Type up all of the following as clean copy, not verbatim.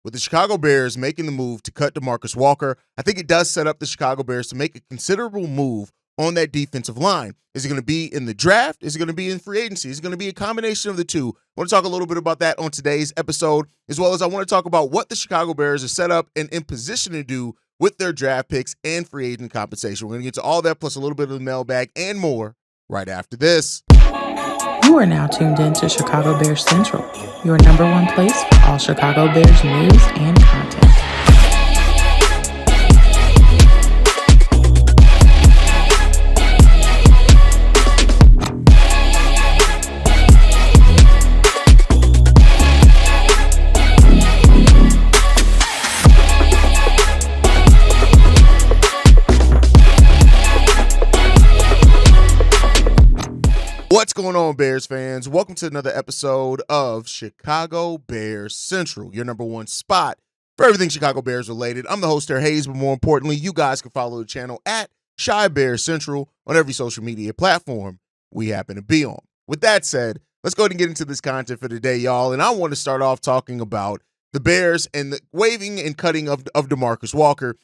with the Chicago Bears making the move to cut DeMarcus Walker, I think it does set up the Chicago Bears to make a considerable move on that defensive line. Is it going to be in the draft? Is it going to be in free agency? Is it going to be a combination of the two? I want to talk a little bit about that on today's episode, as well as I want to talk about what the Chicago Bears are set up and in position to do with their draft picks and free agent compensation. We're going to get to all that plus a little bit of the mailbag and more right after this. You are now tuned in to Chicago Bears Central, your number one place for all Chicago Bears news and content. What's going on, Bears fans? Welcome to another episode of Chicago Bears Central, your number one spot for everything Chicago Bears related. I'm the host, Terry Hayes, but more importantly, you guys can follow the channel at Chi Bears Central on every social media platform we happen to be on. With that said, let's go ahead and get into this content for today, y'all. And I want to start off talking about the Bears and the waiving and cutting of DeMarcus Walker.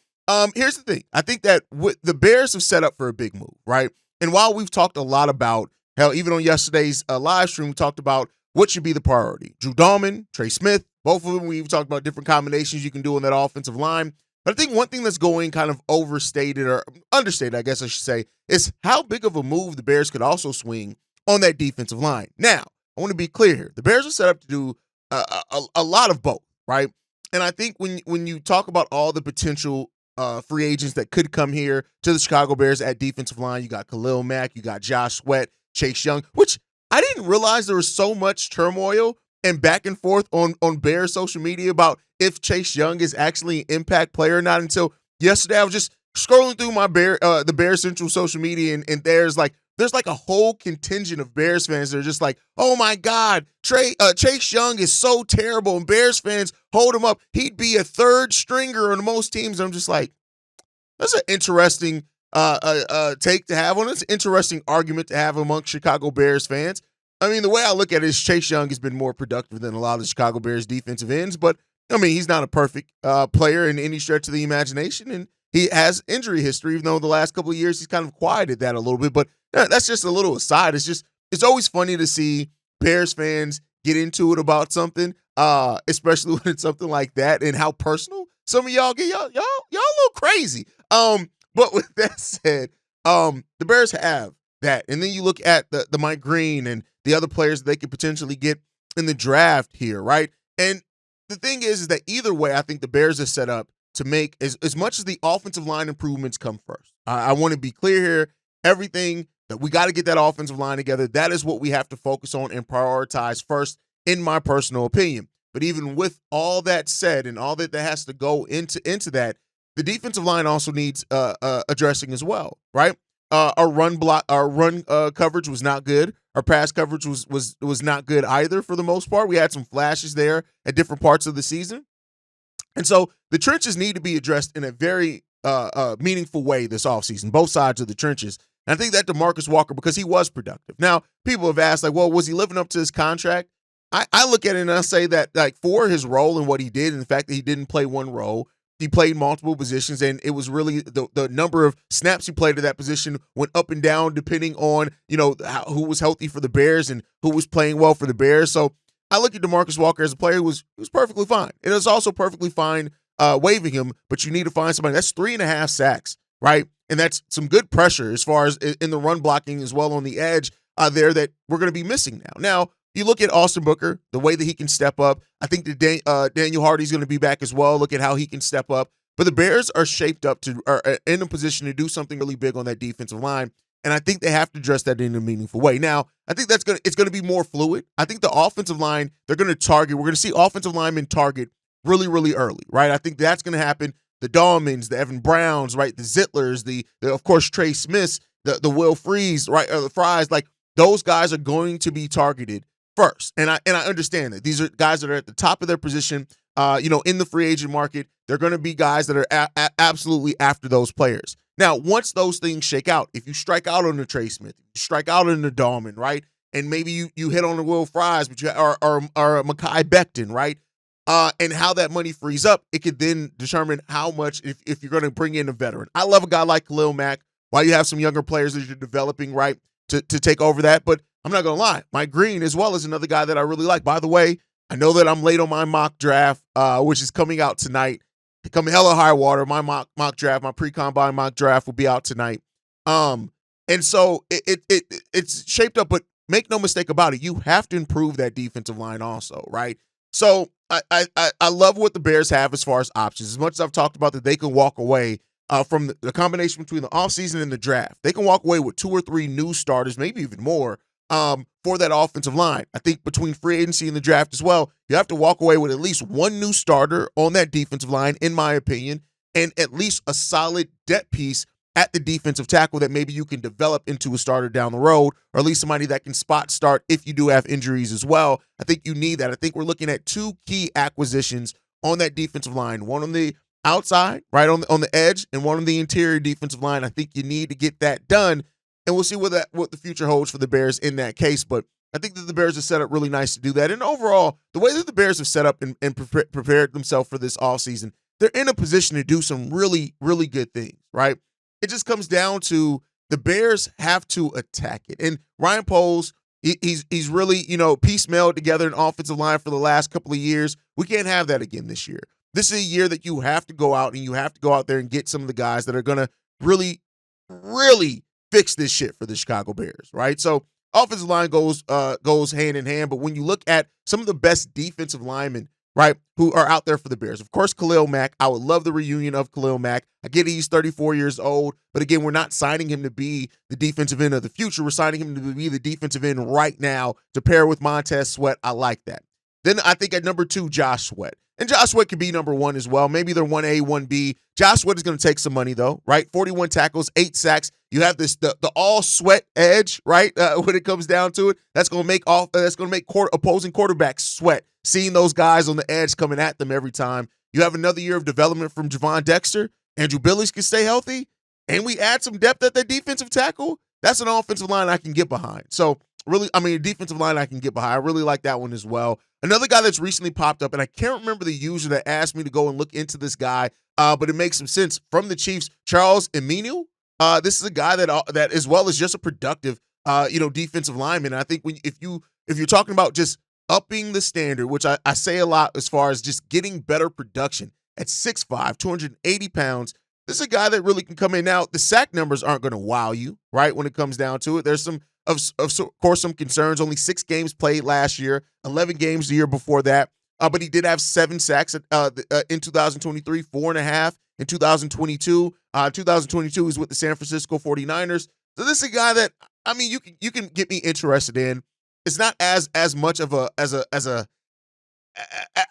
Here's the thing. I think that the Bears have set up for a big move, right? And while we've talked a lot about hell, even on yesterday's live stream, we talked about what should be the priority. Drew Dalman, Trey Smith, both of them, we've talked about different combinations you can do on that offensive line. But I think one thing that's going kind of overstated or understated, I guess I should say, is how big of a move the Bears could also swing on that defensive line. Now, I want to be clear here. The Bears are set up to do a lot of both, right? And I think when you talk about all the potential free agents that could come here to the Chicago Bears at defensive line, you got Khalil Mack, you got Josh Sweat, Chase Young, which I didn't realize there was so much turmoil and back and forth on Bears social media about if Chase Young is actually an impact player or not until yesterday. I was just scrolling through my the Bears Central social media, and there's like a whole contingent of Bears fans that are just like, oh my God, Chase Young is so terrible, and Bears fans hold him up. He'd be a third stringer on most teams. I'm just like, that's an interesting take to have on it. It's an interesting argument to have amongst Chicago Bears fans. I mean, the way I look at it is Chase Young has been more productive than a lot of the Chicago Bears defensive ends, but I mean, he's not a perfect player in any stretch of the imagination, and he has injury history, even though the last couple of years he's kind of quieted that a little bit, but that's just a little aside. It's always funny to see Bears fans get into it about something, especially when it's something like that and how personal some of y'all get. Y'all a little crazy. But with that said, the Bears have that. And then you look at the Mike Green and the other players that they could potentially get in the draft here, right? And the thing is that either way, I think the Bears are set up to make as much as the offensive line improvements come first. I want to be clear here. Everything that we got to get that offensive line together, that is what we have to focus on and prioritize first, in my personal opinion. But even with all that said and all that has to go into that, the defensive line also needs addressing as well, right? Our run coverage was not good. Our pass coverage was not good either for the most part. We had some flashes there at different parts of the season. And so the trenches need to be addressed in a very meaningful way this offseason, both sides of the trenches. And I think that DeMarcus Walker, because he was productive. Now, people have asked, like, well, was he living up to his contract? I look at it and I say that, like, for his role and what he did, and the fact that he didn't play one role, he played multiple positions, and it was really the number of snaps he played at that position went up and down depending on, who was healthy for the Bears and who was playing well for the Bears. So I look at DeMarcus Walker as a player who was perfectly fine. It was also perfectly fine waiving him, but you need to find somebody. That's 3.5 sacks, right? And that's some good pressure as far as in the run blocking as well on the edge there that we're going to be missing now. Now, you look at Austin Booker, the way that he can step up. I think that Daniel Hardy's going to be back as well. Look at how he can step up. But the Bears are shaped up are in a position to do something really big on that defensive line, and I think they have to address that in a meaningful way. Now, I think it's going to be more fluid. I think the offensive line, they're going to target. We're going to see offensive linemen target really, really early, right? I think that's going to happen. The Dalmans, the Evan Browns, right? The Zittlers, the of course Trey Smiths, the Will Freeze, right? Or the Fries, like those guys are going to be targeted first. And I understand that these are guys that are at the top of their position, in the free agent market. They're going to be guys that are absolutely after those players. Now, once those things shake out, if you strike out on the Trey Smith, you strike out on the Dalman, right? And maybe you hit on the Will Fries, but or Mekhi Becton, right? And how that money frees up, it could then determine how much if you're going to bring in a veteran. I love a guy like Khalil Mack. While you have some younger players that you're developing, right, to take over that. But I'm not going to lie. Mike Green as well is another guy that I really like. By the way, I know that I'm late on my mock draft, which is coming out tonight. Come hella high water. My mock draft, my pre-combine mock draft will be out tonight. And so it's shaped up, but make no mistake about it. You have to improve that defensive line also, right? So I love what the Bears have as far as options. As much as I've talked about that they can walk away from the combination between the offseason and the draft. They can walk away with 2 or 3 new starters, maybe even more, for that offensive line. I think between free agency and the draft as well, you have to walk away with at least 1 new starter on that defensive line, in my opinion, and at least a solid depth piece at the defensive tackle that maybe you can develop into a starter down the road, or at least somebody that can spot start if you do have injuries as well. I think you need that. I think we're looking at 2 key acquisitions on that defensive line, one on the outside, right on the edge, and one on the interior defensive line. I think you need to get that done, and we'll see what the future holds for the Bears in that case. But I think that the Bears are set up really nice to do that. And overall, the way that the Bears have set up and prepared themselves for this offseason, they're in a position to do some really, really good things, right? It just comes down to the Bears have to attack it. And Ryan Poles, he's really, piecemealed together an offensive line for the last couple of years. We can't have that again this year. This is a year that you have to go out and you have to go out there and get some of the guys that are going to really, really fix this shit for the Chicago Bears, right? So offensive line goes hand in hand, but when you look at some of the best defensive linemen, right, who are out there for the Bears, of course, Khalil Mack. I would love the reunion of Khalil Mack. I get he's 34 years old, but again, we're not signing him to be the defensive end of the future. We're signing him to be the defensive end right now to pair with Montez Sweat. I like that. Then I think at number 2, Josh Sweat. And Josh Sweat could be number 1 as well. Maybe they're 1A, 1B. Josh Sweat is going to take some money, though, right? 41 tackles, 8 sacks. You have the all sweat edge, right? When it comes down to it, that's going to make opposing quarterbacks sweat, seeing those guys on the edge coming at them every time. You have another year of development from Javon Dexter. Andrew Billies can stay healthy, and we add some depth at that defensive tackle. That's an offensive line I can get behind. So really, a defensive line I can get behind. I really like that one as well. Another guy that's recently popped up, and I can't remember the user that asked me to go and look into this guy, but it makes some sense. From the Chiefs, Charles Emmanuel. This is a guy that as well as just a productive, defensive lineman. And I think if you're talking about just upping the standard, which I say a lot as far as just getting better production at 6'5", 280 pounds, this is a guy that really can come in. Now, the sack numbers aren't going to wow you, right, when it comes down to it. There's of course, some concerns. Only 6 games played last year, 11 games the year before that. But he did have 7 sacks in 2023, 4.5 in 2022. 2022 is with the San Francisco 49ers. So this is a guy that, you can get me interested in. It's not as much of I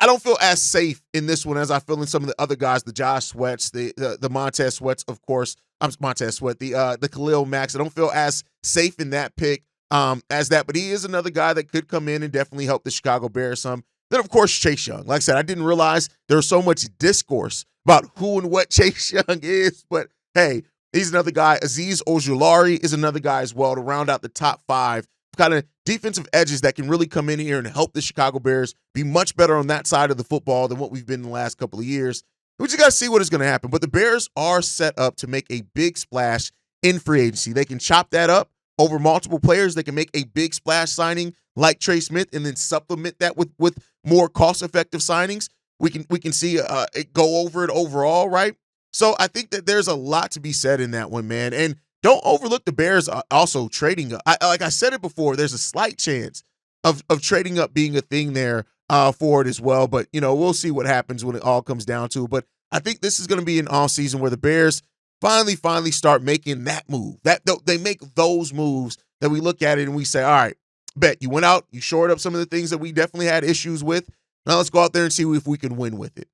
don't feel as safe in this one as I feel in some of the other guys, the Josh Sweats, the Montez Sweats, of course. Montez Sweat, the Khalil Macks. I don't feel as safe in that pick as that, but he is another guy that could come in and definitely help the Chicago Bears some. Then, of course, Chase Young. Like I said, I didn't realize there was so much discourse about who and what Chase Young is, but hey, he's another guy. Azeez Ojulari is another guy as well to round out the top 5 kind of defensive edges that can really come in here and help the Chicago Bears be much better on that side of the football than what we've been in the last couple of years. We just got to see what is going to happen. But the Bears are set up to make a big splash in free agency. They can chop that up over multiple players. They can make a big splash signing like Trey Smith and then supplement that with more cost-effective signings. We can see it go over it overall, right? So I think that there's a lot to be said in that one, man. And don't overlook the Bears also trading up. Like I said it before, there's a slight chance of trading up being a thing there for it as well. But, we'll see what happens when it all comes down to it. But I think this is going to be an offseason where the Bears finally start making that move. That they make those moves that we look at it and we say, all right, bet you went out, you shored up some of the things that we definitely had issues with. Now let's go out there and see if we can win with it.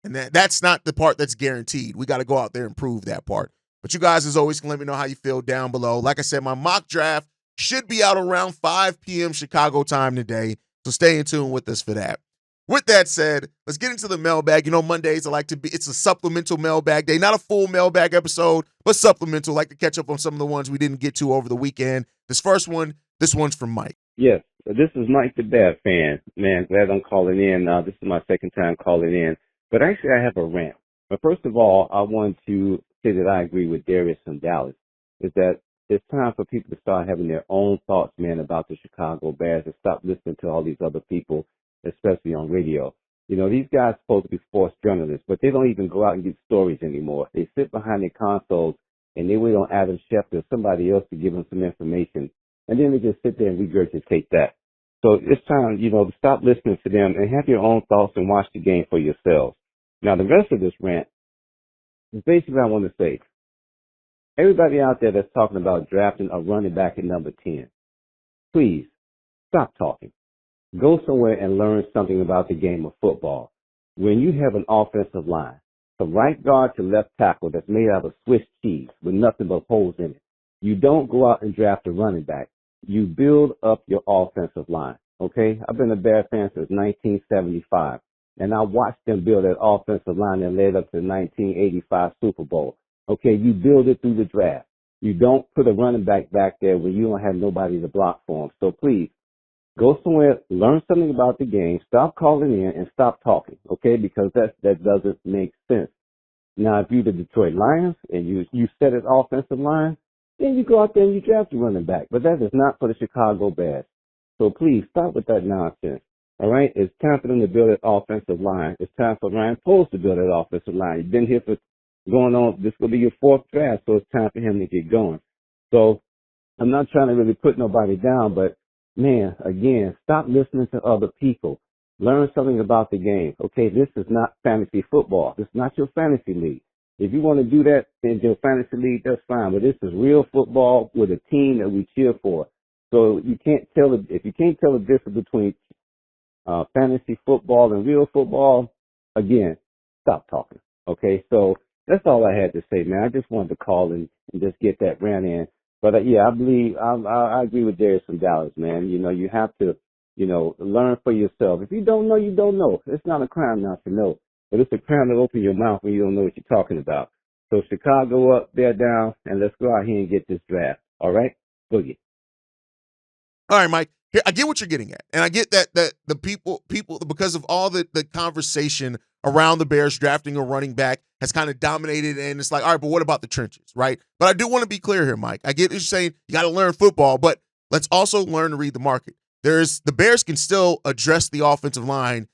And that's not the part that's guaranteed. We got to go out there and prove that part. But you guys, as always, can let me know how you feel down below. Like I said, my mock draft should be out around 5 p.m. Chicago time today. So stay in tune with us for that. With that said, let's get into the mailbag. Mondays it's a supplemental mailbag day. Not a full mailbag episode, but supplemental. Like to catch up on some of the ones we didn't get to over the weekend. This first one This one's from Mike. Yes, this is Mike the Bear fan. Man, glad I'm calling in. This is my second time calling in. But actually, I have a rant. But first of all, I want to say that I agree with Darius from Dallas, is that it's time for people to start having their own thoughts, man, about the Chicago Bears and stop listening to all these other people, especially on radio. You know, these guys are supposed to be sports journalists, but they don't even go out and get stories anymore. They sit behind their consoles and they wait on Adam Schefter or somebody else to give them some information. And then they just sit there and regurgitate that. So it's time, to stop listening to them and have your own thoughts and watch the game for yourselves. Now, the rest of this rant is basically I want to say, everybody out there that's talking about drafting a running back at number 10, please stop talking. Go somewhere and learn something about the game of football. When you have an offensive line, from right guard to left tackle that's made out of Swiss cheese with nothing but holes in it, you don't go out and draft a running back. You build up your offensive line, okay? I've been a Bear fan since 1975, and I watched them build that offensive line that led up to the 1985 Super Bowl. Okay, you build it through the draft. You don't put a running back there when you don't have nobody to block for him. So please, go somewhere, learn something about the game, stop calling in, and stop talking, okay? Because that doesn't make sense. Now, if you're the Detroit Lions and you set an offensive line, then you go out there and you draft a running back. But that is not for the Chicago Bears. So please stop with that nonsense. All right? It's time for them to build an offensive line. It's time for Ryan Poles to build an offensive line. You've been here for going on. This will be your fourth draft, so it's time for him to get going. So I'm not trying to really put nobody down, but man, again, stop listening to other people. Learn something about the game. Okay, this is not fantasy football. This is not your fantasy league. If you want to do that in your fantasy league, that's fine. But this is real football with a team that we cheer for. So if you can't tell the difference between fantasy football and real football, again, stop talking. Okay, so that's all I had to say, man. I just wanted to call and just get that rant in. But yeah, I agree with Darius from Dallas, man. You have to, learn for yourself. If you don't know, you don't know. It's not a crime not to know. But it's a crime to open your mouth when you don't know what you're talking about. So Chicago up, they're down, and let's go out here and get this draft. All right? Boogie. All right, Mike. Here, I get what you're getting at. And I get that the people, because of all the conversation around the Bears drafting a running back has kind of dominated, and it's like, all right, but what about the trenches, right? But I do want to be clear here, Mike. I get what you're saying. You got to learn football, but let's also learn to read the market. The Bears can still address the offensive line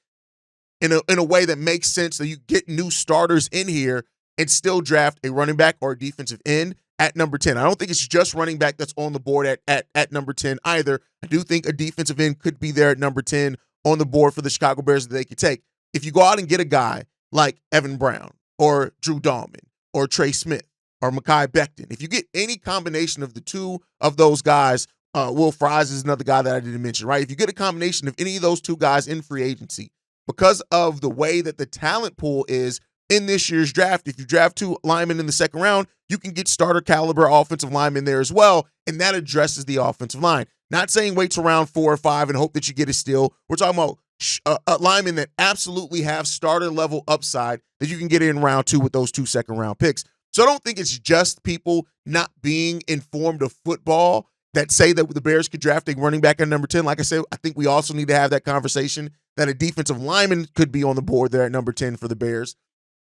in a way that makes sense, so you get new starters in here and still draft a running back or a defensive end at number 10. I don't think it's just running back that's on the board at number 10 either. I do think a defensive end could be there at number 10 on the board for the Chicago Bears that they could take. If you go out and get a guy like Evan Brown or Drew Dalman or Trey Smith or Mekhi Becton, if you get any combination of the two of those guys, Will Fries is another guy that I didn't mention, right? If you get a combination of any of those two guys in free agency, because of the way that the talent pool is in this year's draft, if you draft two linemen in the second round, you can get starter caliber offensive linemen there as well, and that addresses the offensive line. Not saying wait till round 4 or 5 and hope that you get a steal. We're talking about linemen that absolutely have starter level upside that you can get in round 2 with those 2 second round picks. So I don't think it's just people not being informed of football that say that the Bears could draft a running back at number 10. Like I said, I think we also need to have that conversation that a defensive lineman could be on the board there at number 10 for the Bears.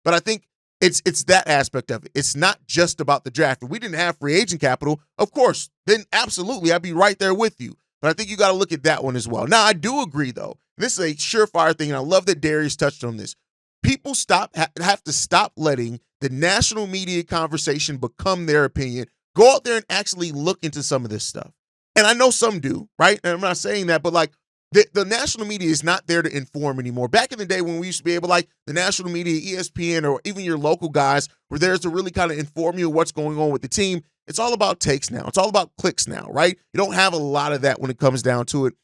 But I think it's that aspect of it. It's not just about the draft. If we didn't have free agent capital, of course, then absolutely, I'd be right there with you. But I think you got to look at that one as well. Now, I do agree, though. This is a surefire thing, and I love that Darius touched on this. People have to stop letting the national media conversation become their opinion. Go out there and actually look into some of this stuff. And I know some do, right? And I'm not saying that, but like the national media is not there to inform anymore. Back in the day when we used to be able, like the national media, ESPN, or even your local guys were there to really kind of inform you of what's going on with the team. It's all about takes now. It's all about clicks now, right? You don't have a lot of that when it comes down to it.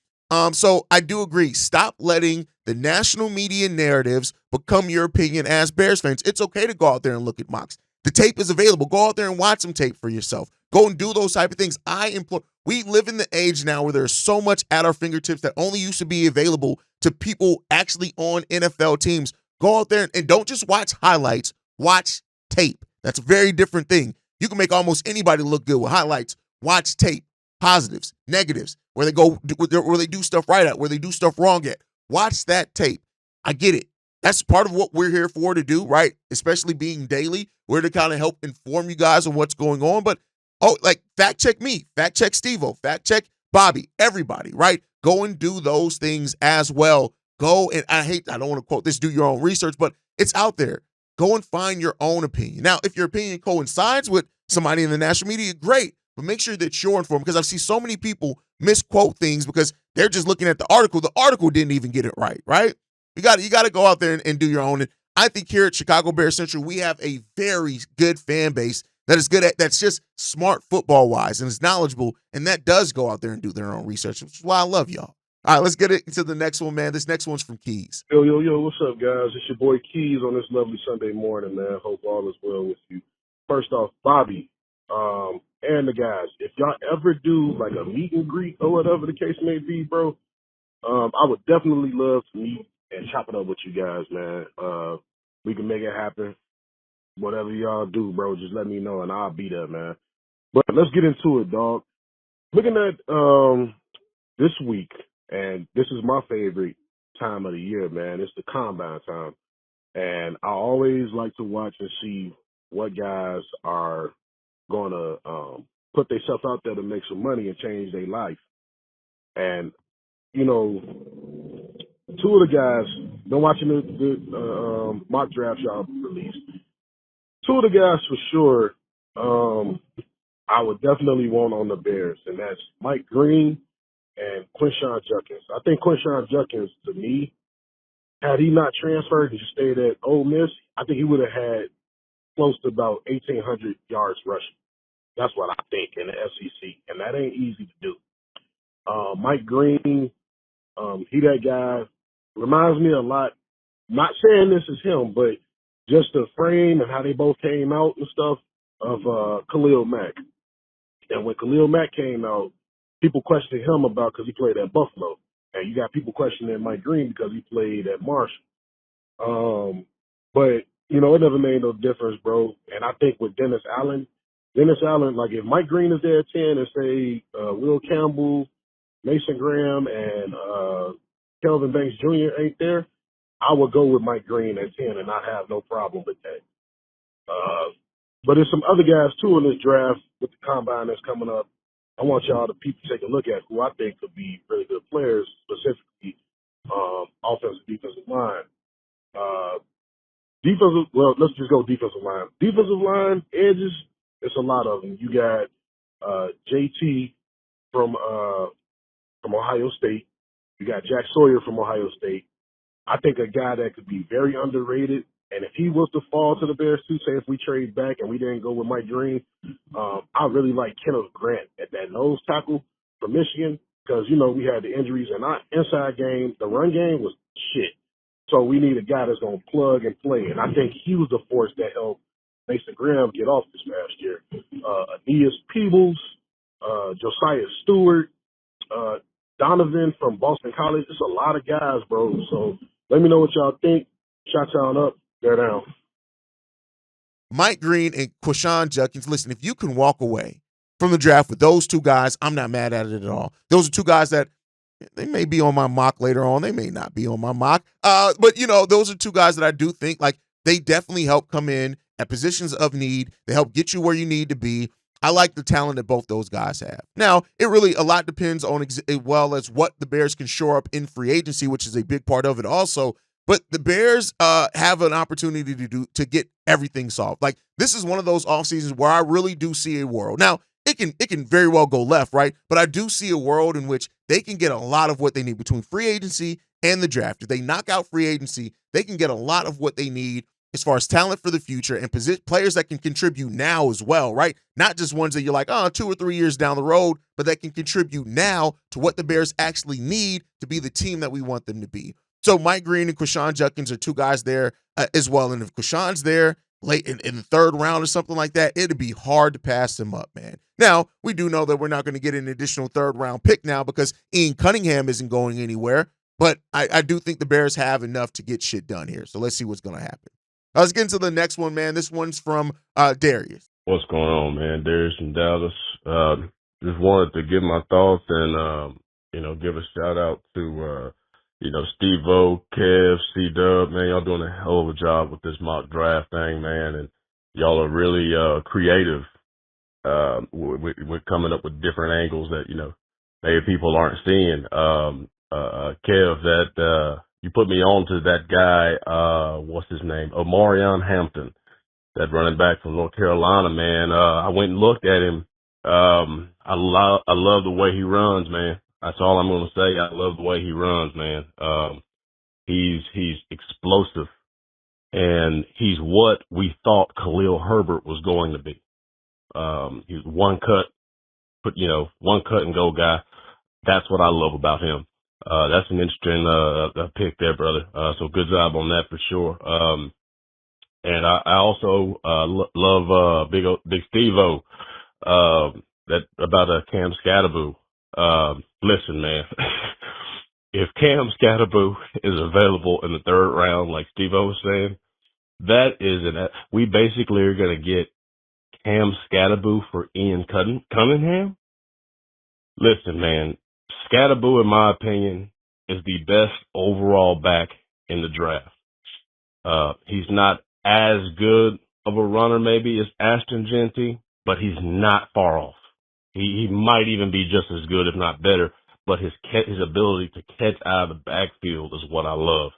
So I do agree. Stop letting the national media narratives become your opinion as Bears fans. It's okay to go out there and look at mocks. The tape is available. Go out there and watch some tape for yourself. Go and do those type of things. We live in the age now where there's so much at our fingertips that only used to be available to people actually on NFL teams. Go out there and don't just watch highlights. Watch tape. That's a very different thing. You can make almost anybody look good with highlights. Watch tape. Positives, negatives. where they do stuff right at, where they do stuff wrong at. Watch that tape. I get it. That's part of what we're here for to do, right? Especially being daily. We're to kind of help inform you guys on what's going on. But, fact check me, fact check Steve-O, fact check Bobby, everybody, right? Go and do those things as well. Go and I don't want to quote this, do your own research, but it's out there. Go and find your own opinion. Now, if your opinion coincides with somebody in the national media, great. But make sure that you're informed, because I've seen so many people misquote things because they're just looking at the article. The article didn't even get it right? You got to go out there and do your own. And I think here at Chicago Bears Central, we have a very good fan base that's just smart football-wise and is knowledgeable, and that does go out there and do their own research, which is why I love y'all. All right, let's get into the next one, man. This next one's from Keys. Yo, what's up, guys? It's your boy Keys on this lovely Sunday morning, man. Hope all is well with you. First off, Bobby, and the guys, if y'all ever do like a meet and greet or whatever the case may be, bro, I would definitely love to meet and chop it up with you guys, man. We can make it happen. Whatever y'all do, bro, just let me know and I'll be there, man. But let's get into it, dog. Looking at this week, and this is my favorite time of the year, man. It's the combine time. And I always like to watch and see what guys are going to put themselves out there to make some money and change their life. And, you know, two of the guys, been watching the mock drafts y'all released. Two of the guys for sure I would definitely want on the Bears, and that's Mike Green and Quinshon Judkins. I think Quinshon Judkins, to me, had he not transferred and just stayed at Ole Miss, I think he would have had close to about 1,800 yards rushing. That's what I think in the SEC, and that ain't easy to do. Mike Green, he that guy, reminds me a lot, not saying this is him, but just the frame and how they both came out and stuff of Khalil Mack. And when Khalil Mack came out, people questioned him about because he played at Buffalo. And you got people questioning Mike Green because he played at Marshall. But, you know, it never made no difference, bro. And I think with Dennis Allen, like if Mike Green is there at 10 and say Will Campbell, Mason Graham, and Kelvin Banks Jr. ain't there, I would go with Mike Green at 10 and not have no problem with that. But there's some other guys, too, in this draft with the combine that's coming up. I want y'all to take a look at who I think could be really good players, specifically offensive, defensive line. Let's just go defensive line. Defensive line, edges, it's a lot of them. You got JT from Ohio State. You got Jack Sawyer from Ohio State. I think a guy that could be very underrated, and if he was to fall to the Bears too, say if we trade back and we didn't go with Mike Green, I really like Kenneth Grant at that nose tackle from Michigan because, you know, we had the injuries and our inside game, the run game was shit. So we need a guy that's going to plug and play, and I think he was the force that helped Mason Graham get off this past year. Aeneas Peebles, Josiah Stewart, Donovan from Boston College. It's a lot of guys, bro. So let me know what y'all think. Shout y'all up. They're down. Mike Green and Quinshon Judkins. Listen, if you can walk away from the draft with those two guys, I'm not mad at it at all. Those are two guys that they may be on my mock later on. They may not be on my mock. But, you know, those are two guys that I do think, like, they definitely help come in at positions of need. They help get you where you need to be. I like the talent that both those guys have. Now, it really a lot depends on as well as what the Bears can shore up in free agency, which is a big part of it also. But the Bears have an opportunity to get everything solved. Like, this is one of those off seasons where I really do see a world. Now, it can very well go left, right? But I do see a world in which they can get a lot of what they need between free agency and the draft. If they knock out free agency, they can get a lot of what they need as far as talent for the future and players that can contribute now as well, right? Not just ones that you're like, 2 or 3 years down the road, but that can contribute now to what the Bears actually need to be the team that we want them to be. So Mike Green and Quinshon Judkins are two guys there as well. And if Quinshon's there late in the third round or something like that, it'd be hard to pass him up, man. Now, we do know that we're not going to get an additional third-round pick now because Ian Cunningham isn't going anywhere. But I do think the Bears have enough to get shit done here. So let's see what's going to happen. Let's get into the next one, man. This one's from Darius. What's going on, man? Darius from Dallas. Just wanted to give my thoughts and give a shout out to, Steve-O, Kev, C-Dub, man, y'all doing a hell of a job with this mock draft thing, man. And y'all are really, creative, with coming up with different angles that, maybe people aren't seeing. Kev, that, you put me on to that guy, what's his name? Omarion Hampton, that running back from North Carolina, man. I went and looked at him. I love the way he runs, man. That's all I'm going to say. I love the way he runs, man. He's explosive, and he's what we thought Khalil Herbert was going to be. He's one cut and go guy. That's what I love about him. That's an interesting, pick there, brother. So good job on that for sure. And I also, love, Big Steve-O, that about, Cam Scatterboo. Listen, man, if Cam Scatterboo is available in the third round, like Steve-O was saying, we basically are going to get Cam Scatterboo for Ian Cunningham. Listen, man, Scatterboo, in my opinion, is the best overall back in the draft. He's not as good of a runner maybe as Ashton Genty, but he's not far off. He might even be just as good, if not better, but his ability to catch out of the backfield is what I love.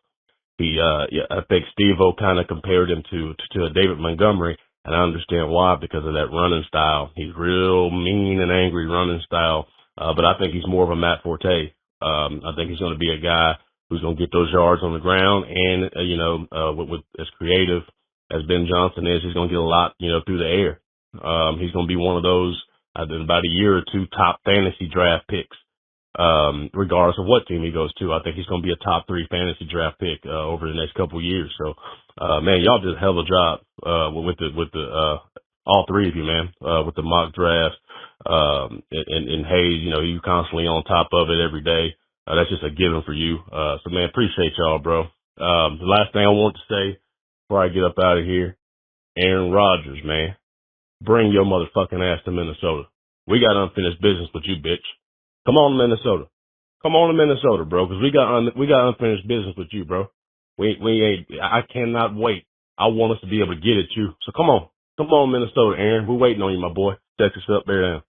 I think Steve-O kind of compared him to a David Montgomery, and I understand why, because of that running style. He's real mean and angry running style, but I think he's more of a Matt Forte. I think he's going to be a guy who's going to get those yards on the ground, and, with as creative as Ben Johnson is, he's going to get a lot, through the air. He's going to be one of those, in about a year or two, top fantasy draft picks, regardless of what team he goes to. I think he's going to be a top 3 fantasy draft pick, over the next couple of years. So, man, y'all did a hell of a job, with the all three of you, man, with the mock draft, and Hayes, you constantly on top of it every day. That's just a given for you. So, man, appreciate y'all, bro. The last thing I want to say before I get up out of here, Aaron Rodgers, man, bring your motherfucking ass to Minnesota. We got unfinished business with you, bitch. Come on to Minnesota. Come on to Minnesota, bro, because we got unfinished business with you, bro. I cannot wait. I want us to be able to get at you. So come on, Minnesota, Aaron. We're waiting on you, my boy. Texas up, bear down.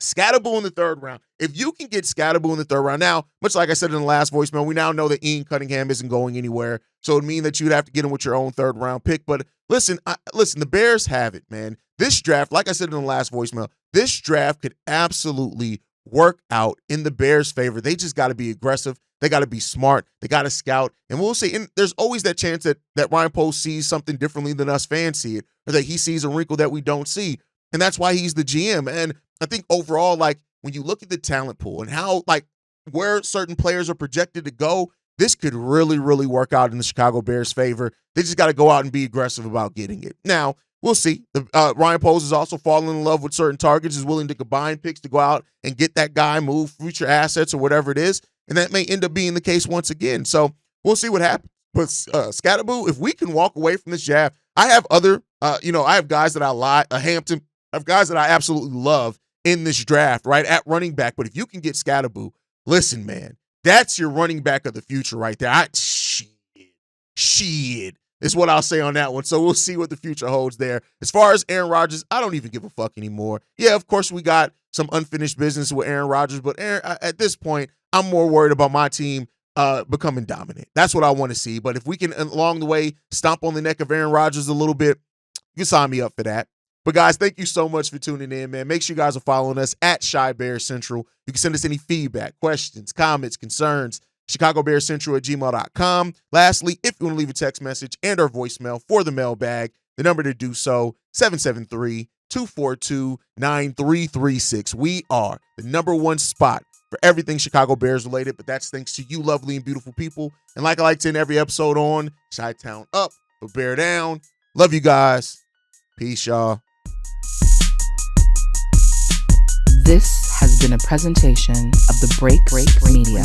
Scatterboo in the third round. If you can get Scatterboo in the third round, now, much like I said in the last voicemail, we now know that Ian Cunningham isn't going anywhere. So it would mean that you'd have to get him with your own third round pick. But listen, the Bears have it, man. This draft, like I said in the last voicemail, this draft could absolutely work out in the Bears' favor. They just got to be aggressive. They got to be smart. They got to scout. And we'll see. And there's always that chance that Ryan Post sees something differently than us fans see it, or that he sees a wrinkle that we don't see. And that's why he's the GM. And I think overall, like, when you look at the talent pool and how, like, where certain players are projected to go, this could really, really work out in the Chicago Bears' favor. They just got to go out and be aggressive about getting it. Now, we'll see. Ryan Post is also falling in love with certain targets, is willing to combine picks to go out and get that guy, move future assets or whatever it is. And that may end up being the case once again. So we'll see what happens. But Scatterboo, if we can walk away from this draft, I have other, I have guys that Hampton, I have guys that I absolutely love in this draft, right, at running back. But if you can get Scatterboo, listen, man, that's your running back of the future right there. Shit is what I'll say on that one. So we'll see what the future holds there. As far as Aaron Rodgers, I don't even give a fuck anymore. Yeah, of course we got some unfinished business with Aaron Rodgers, but at this point, I'm more worried about my team becoming dominant. That's what I want to see. But if we can, along the way, stomp on the neck of Aaron Rodgers a little bit, you can sign me up for that. But guys, thank you so much for tuning in, man. Make sure you guys are following us at Chi Bears Central. You can send us any feedback, questions, comments, concerns, ChicagoBearsCentral@gmail.com. Lastly, if you want to leave a text message and or voicemail for the mailbag, the number to do so, 773-242-9336. We are the number one spot for everything Chicago Bears related, but that's thanks to you lovely and beautiful people. And like I like to end every episode on, Chi-Town up, but bear down. Love you guys. Peace, y'all. This has been a presentation of the Break Media.